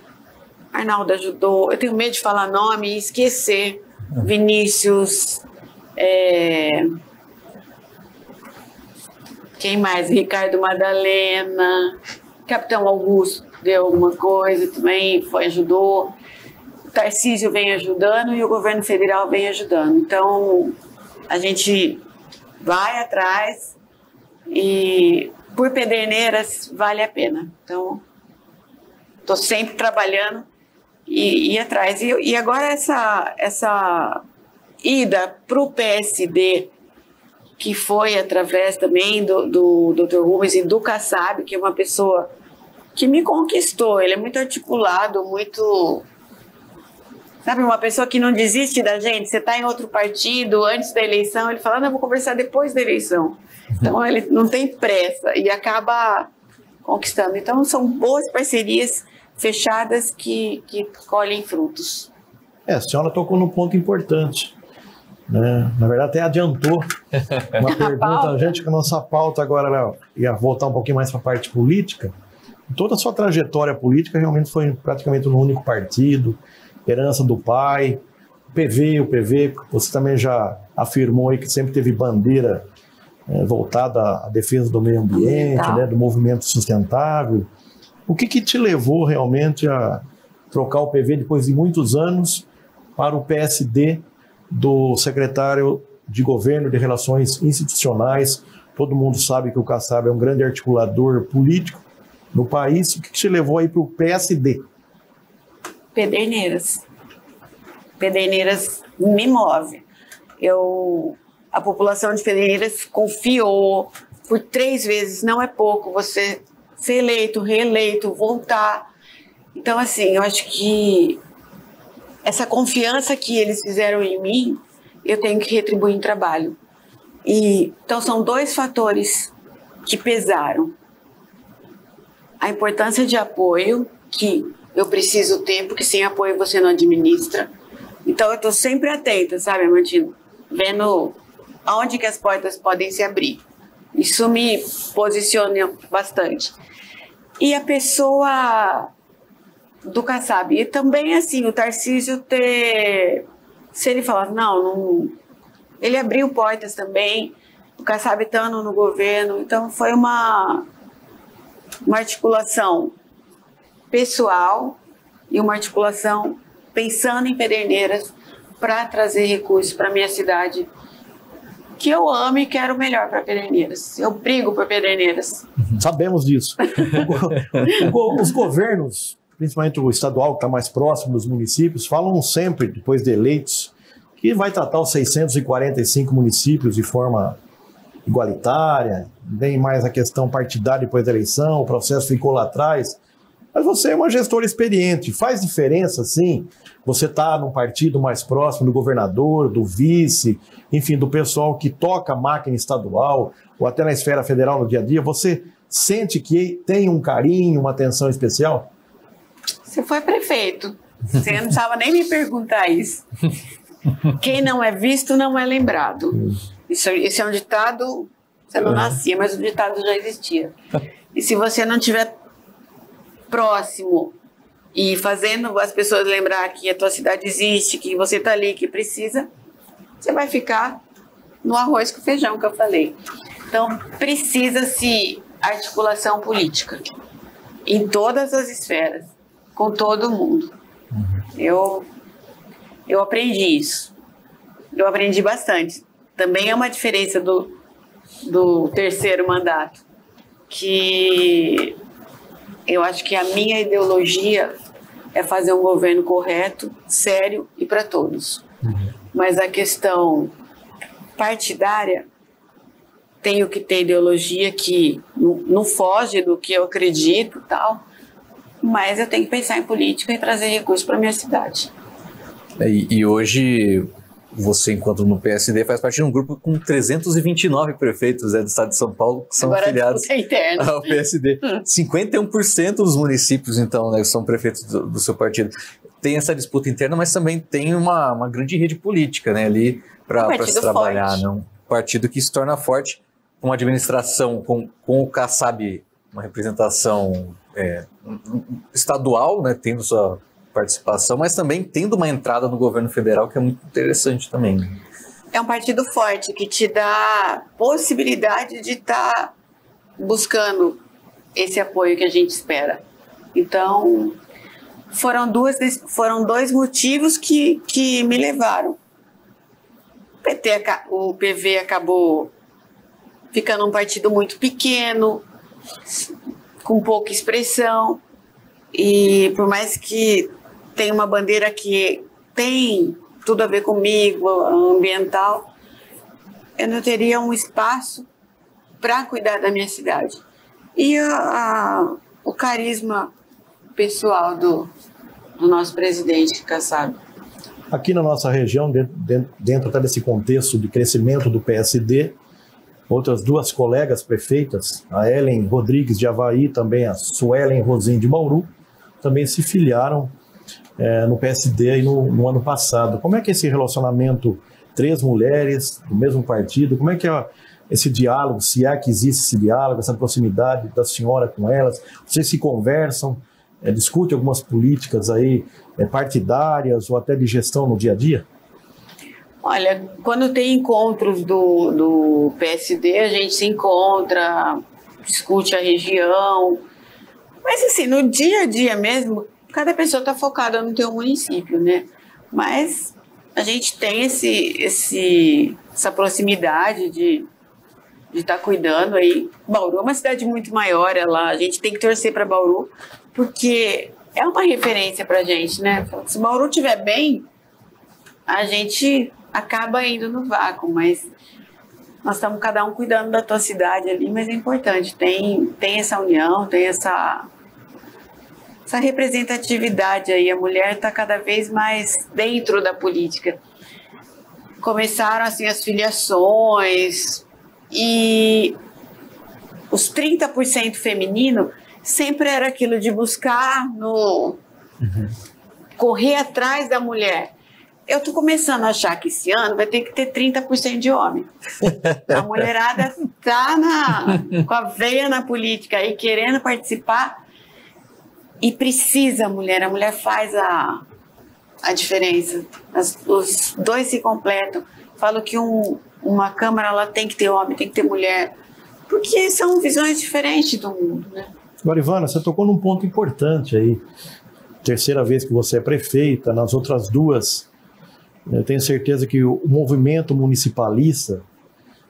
Arnaldo ajudou. Eu tenho medo de falar nome e esquecer. Vinícius, quem mais? Ricardo Madalena, Capitão Augusto deu alguma coisa também, ajudou. Tarcísio vem ajudando e o governo federal vem ajudando. Então, a gente vai atrás e por Pederneiras vale a pena. Então, estou sempre trabalhando e ir atrás. E agora essa ida para o PSD, que foi através também do Dr. Rubens e do Kassab, que é uma pessoa que me conquistou. Ele é muito articulado, muito... Sabe, uma pessoa que não desiste da gente. Você está em outro partido, antes da eleição, ele fala, não, eu vou conversar depois da eleição. Então, ele não tem pressa e acaba conquistando. Então, são boas parcerias fechadas que colhem frutos. A senhora tocou num ponto importante, né? Na verdade, até adiantou uma pergunta. A gente, que a nossa pauta agora ia voltar um pouquinho mais para a parte política. Toda a sua trajetória política realmente foi praticamente no único partido, herança do pai, o PV, você também já afirmou aí que sempre teve bandeira voltada à defesa do meio ambiente, né, do movimento sustentável. O que te levou realmente a trocar o PV depois de muitos anos para o PSD do secretário de Governo de Relações Institucionais? Todo mundo sabe que o Kassab é um grande articulador político no país. O que te levou aí para o PSD? Pederneiras. Pederneiras me move. A população de Pederneiras confiou por 3 vezes, não é pouco, você ser eleito, reeleito, voltar. Então, assim, eu acho que essa confiança que eles fizeram em mim, eu tenho que retribuir em trabalho. Então, são 2 fatores que pesaram. A importância de apoio, que eu preciso ter, porque sem apoio você não administra. Então, eu estou sempre atenta, sabe, Amandina? Vendo aonde que as portas podem se abrir. Isso me posiciona bastante. E a pessoa do Kassab. E também, assim, o Tarcísio se ele falar, não... Ele abriu portas também, o Kassab estando no governo. Então, foi uma articulação pessoal e uma articulação pensando em Pederneiras para trazer recursos para a minha cidade, que eu amo e quero o melhor para Pederneiras. Eu brigo por Pederneiras. Sabemos disso. Os governos, principalmente o estadual, que está mais próximo dos municípios, falam sempre, depois de eleitos, que vai tratar os 645 municípios de forma igualitária, nem mais a questão partidária depois da eleição, o processo ficou lá atrás. Mas você é uma gestora experiente, faz diferença, sim, você está num partido mais próximo do governador, do vice, enfim, do pessoal que toca a máquina estadual, ou até na esfera federal no dia a dia, você sente que tem um carinho, uma atenção especial? Você foi prefeito, você não precisava nem me perguntar isso. Quem não é visto não é lembrado. Isso é um ditado, você não nascia, mas o ditado já existia. E se você não tiver próximo e fazendo as pessoas lembrar que a tua cidade existe, que você está ali, que precisa, você vai ficar no arroz com feijão que eu falei. Então, precisa-se articulação política em todas as esferas, com todo mundo. Eu aprendi isso. Eu aprendi bastante. Também é uma diferença do terceiro mandato, que eu acho que a minha ideologia é fazer um governo correto, sério e para todos. Mas a questão partidária, tenho que ter ideologia que não foge do que eu acredito e tal, mas eu tenho que pensar em política e trazer recursos para a minha cidade. E hoje, você, enquanto no PSD, faz parte de um grupo com 329 prefeitos do estado de São Paulo que são afiliados ao PSD. 51% dos municípios, então, né, são prefeitos do seu partido. Tem essa disputa interna, mas também tem uma grande rede política, né, ali para se trabalhar. Né? Um partido que se torna forte, com uma administração, com o Kassab, uma representação estadual, né, tendo sua participação, mas também tendo uma entrada no governo federal, que é muito interessante também. É um partido forte que te dá possibilidade de estar buscando esse apoio que a gente espera. Então, foram dois motivos que me levaram. O PV acabou ficando um partido muito pequeno, com pouca expressão, e por mais que tenha uma bandeira que tem tudo a ver comigo, ambiental, eu não teria um espaço para cuidar da minha cidade. E o carisma pessoal do nosso presidente Kassab. Aqui na nossa região, dentro até desse contexto de crescimento do PSD, outras duas colegas prefeitas, a Ellen Rodrigues de Avaí, também a Suelen Rosim de Bauru, também se filiaram no PSD aí no ano passado. Como é que é esse relacionamento, 3 mulheres do mesmo partido, como é que é esse diálogo, se é que existe esse diálogo, essa proximidade da senhora com elas? Vocês se conversam, discutem algumas políticas aí partidárias ou até de gestão no dia a dia? Olha, quando tem encontros do PSD, a gente se encontra, discute a região, mas assim, no dia a dia mesmo, cada pessoa está focada no teu município, né? Mas a gente tem essa proximidade de estar cuidando aí. Bauru é uma cidade muito maior, a gente tem que torcer para Bauru, porque é uma referência para a gente, né? Se Bauru estiver bem, a gente acaba indo no vácuo, mas nós estamos cada um cuidando da tua cidade ali, mas é importante, tem essa união, tem essa representatividade aí, a mulher está cada vez mais dentro da política. Começaram assim as filiações e os 30% feminino sempre era aquilo de buscar correr atrás da mulher. Eu estou começando a achar que esse ano vai ter que ter 30% de homem. A mulherada está com a veia na política aí, querendo participar. E precisa a mulher faz a diferença. Os dois se completam. Falo que uma Câmara ela tem que ter homem, tem que ter mulher, porque são visões diferentes do mundo, né? Agora, Ivana, você tocou num ponto importante aí. Terceira vez que você é prefeita, nas outras duas, eu tenho certeza que o movimento municipalista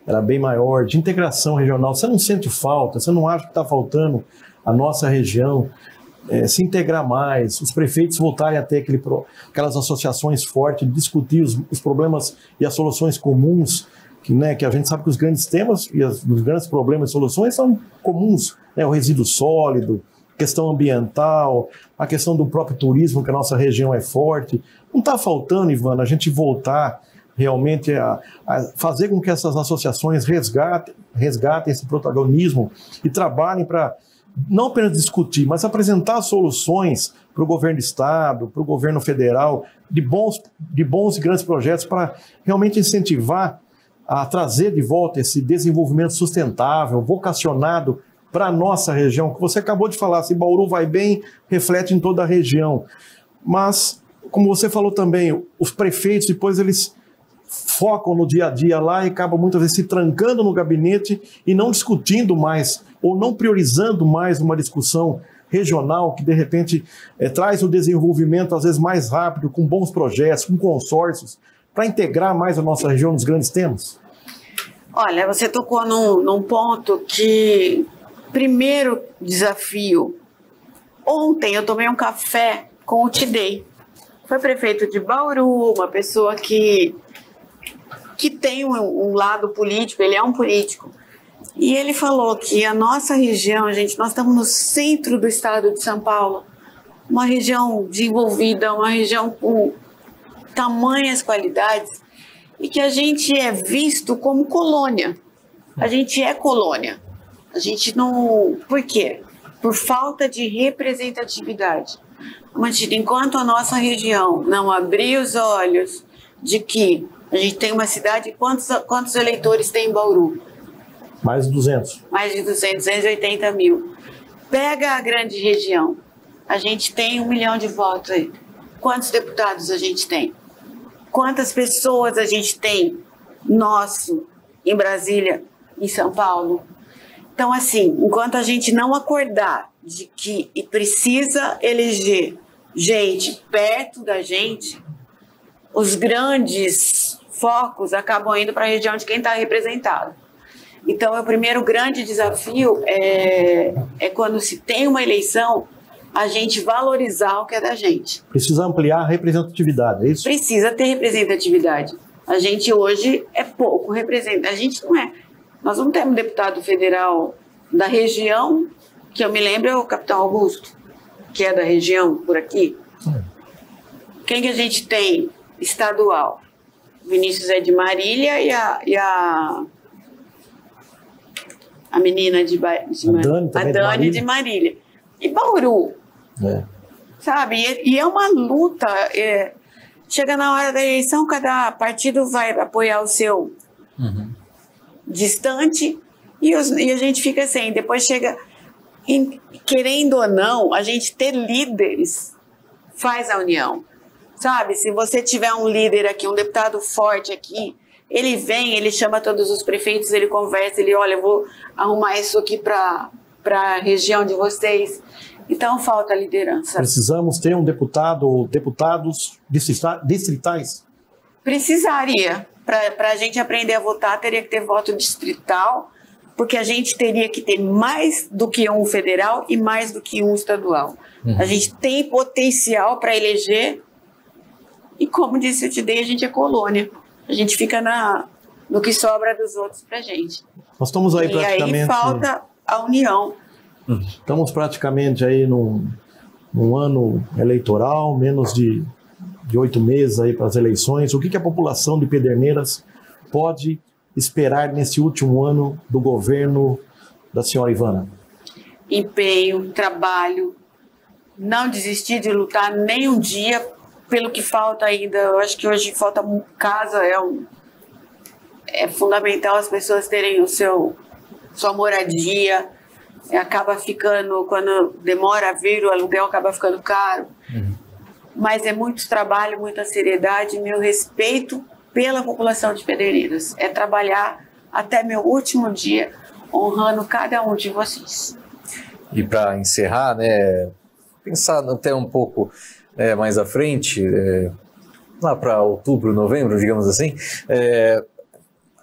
era bem maior, de integração regional. Você não sente falta, você não acha que está faltando a nossa região se integrar mais, os prefeitos voltarem a ter aquelas associações fortes, discutir os problemas e as soluções comuns, que a gente sabe que os grandes temas e os grandes problemas e soluções são comuns, né? O resíduo sólido, questão ambiental, a questão do próprio turismo, que a nossa região é forte. Não está faltando, Ivana, a gente voltar realmente a fazer com que essas associações resgatem esse protagonismo e trabalhem para não apenas discutir, mas apresentar soluções para o governo do estado, para o governo federal, de bons e grandes projetos para realmente incentivar a trazer de volta esse desenvolvimento sustentável, vocacionado para a nossa região, que você acabou de falar, se Bauru vai bem, reflete em toda a região. Mas, como você falou também, os prefeitos depois eles focam no dia a dia lá e acabam muitas vezes se trancando no gabinete e não discutindo mais ou não priorizando mais uma discussão regional que de repente traz o desenvolvimento às vezes mais rápido, com bons projetos, com consórcios, para integrar mais a nossa região nos grandes temas? Olha, você tocou num ponto que, primeiro desafio, ontem eu tomei um café com o Tidei. Foi prefeito de Bauru, uma pessoa que tem um lado político, ele é um político. E ele falou que a nossa região, gente, nós estamos no centro do estado de São Paulo, uma região desenvolvida, uma região com tamanhas qualidades, e que a gente é visto como colônia. A gente é colônia. A gente não... Por quê? Por falta de representatividade. Enquanto a nossa região não abrir os olhos de que a gente tem uma cidade, quantos eleitores tem em Bauru? Mais de 200. Mais de 280 mil. Pega a grande região. A gente tem 1 milhão de votos aí. Quantos deputados a gente tem? Quantas pessoas a gente tem nosso em Brasília, em São Paulo? Então, assim, enquanto a gente não acordar de que precisa eleger gente perto da gente, os grandes focos acabam indo para a região de quem está representado. Então, o primeiro grande desafio é quando se tem uma eleição, a gente valorizar o que é da gente. Precisa ampliar a representatividade, é isso? Precisa ter representatividade. A gente hoje é pouco representado. A gente não é. Nós não temos deputado federal da região, que eu me lembro é o capitão Augusto, que é da região por aqui. Quem que a gente tem estadual? Vinícius é de Marília e a menina a Dani de Marília. E Bauru, sabe? E é uma luta. Chega na hora da eleição, cada partido vai apoiar o seu distante e a gente fica assim. Depois chega, querendo ou não, a gente ter líderes faz a união. Sabe? Se você tiver um líder aqui, um deputado forte aqui, ele vem, ele chama todos os prefeitos, ele conversa, ele olha, eu vou arrumar isso aqui para a região de vocês. Então falta liderança. Precisamos ter um deputado ou deputados distritais? Precisaria. Para a gente aprender a votar, teria que ter voto distrital, porque a gente teria que ter mais do que um federal e mais do que um estadual. A gente tem potencial para eleger e, como disse o Tidei, a gente é colônia. A gente fica no que sobra dos outros para a gente. Nós estamos aí praticamente... E aí falta a união. Estamos praticamente aí num ano eleitoral, menos de 8 meses aí para as eleições. O que a população de Pederneiras pode esperar nesse último ano do governo da senhora Ivana? Empenho, trabalho, não desistir de lutar nem um dia pelo que falta ainda. Eu acho que hoje falta casa, é fundamental as pessoas terem sua moradia. Acaba ficando, quando demora a vir, o aluguel acaba ficando caro. Mas é muito trabalho, muita seriedade, meu respeito pela população de Pederneiras. É trabalhar até meu último dia, honrando cada um de vocês. E para encerrar, né, pensar até um pouco mais à frente, lá para outubro, novembro, digamos assim,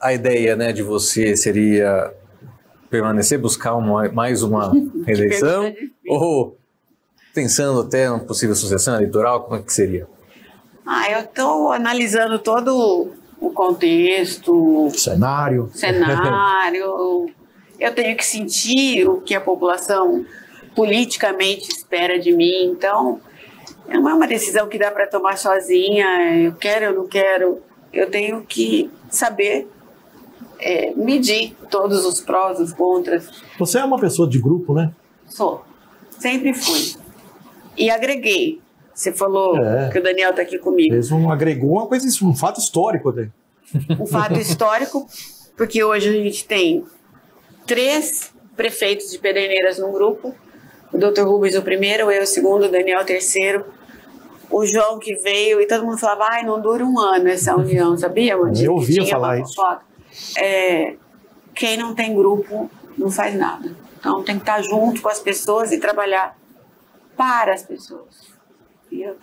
a ideia, né, de você seria permanecer, buscar mais uma reeleição, ou pensando até uma possível sucessão eleitoral, como é que seria? Eu estou analisando todo o contexto, cenário. Eu tenho que sentir o que a população politicamente espera de mim, então não é uma decisão que dá para tomar sozinha, eu quero, eu não quero, eu tenho que saber medir todos os prós, os contras. Você é uma pessoa de grupo, né? Sou. Sempre fui. E agreguei. Você falou que o Daniel está aqui comigo. Agregou uma coisa, um fato histórico. Um fato histórico, porque hoje a gente tem 3 prefeitos de Pederneiras no grupo. O Dr. Rubens o primeiro, eu o segundo, o Daniel o terceiro. o João que veio e todo mundo falava, ai, não dura um ano essa união, sabia? Eu ouvia falar isso. Quem não tem grupo não faz nada. Então tem que estar junto com as pessoas e trabalhar para as pessoas. E eu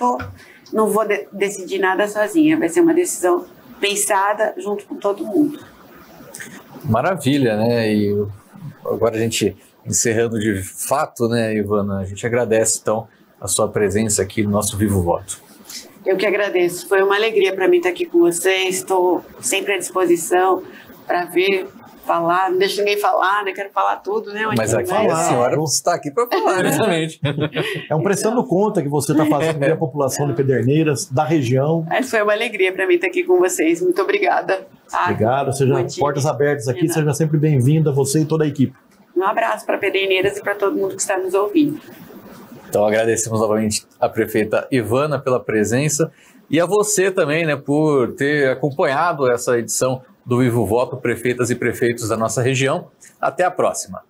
não vou decidir nada sozinha, vai ser uma decisão pensada junto com todo mundo. Maravilha, né? E agora a gente encerrando de fato, né, Ivana, a gente agradece então a sua presença aqui no nosso Vivo Voto. Eu que agradeço, foi uma alegria para mim estar aqui com vocês, estou sempre à disposição para ver, falar, não deixo ninguém falar, né? Quero falar tudo, né? Mas aqui a senhora está aqui para falar, justamente. É um prestando conta que você está fazendo para a população de Pederneiras, da região. Foi uma alegria para mim estar aqui com vocês, muito obrigada. Obrigado, seja portas abertas aqui, seja sempre bem-vinda, você e toda a equipe. Um abraço para Pederneiras e para todo mundo que está nos ouvindo. Então agradecemos novamente a prefeita Ivana pela presença e a você também, né, por ter acompanhado essa edição do Vivo Voto, prefeitas e prefeitos da nossa região. Até a próxima.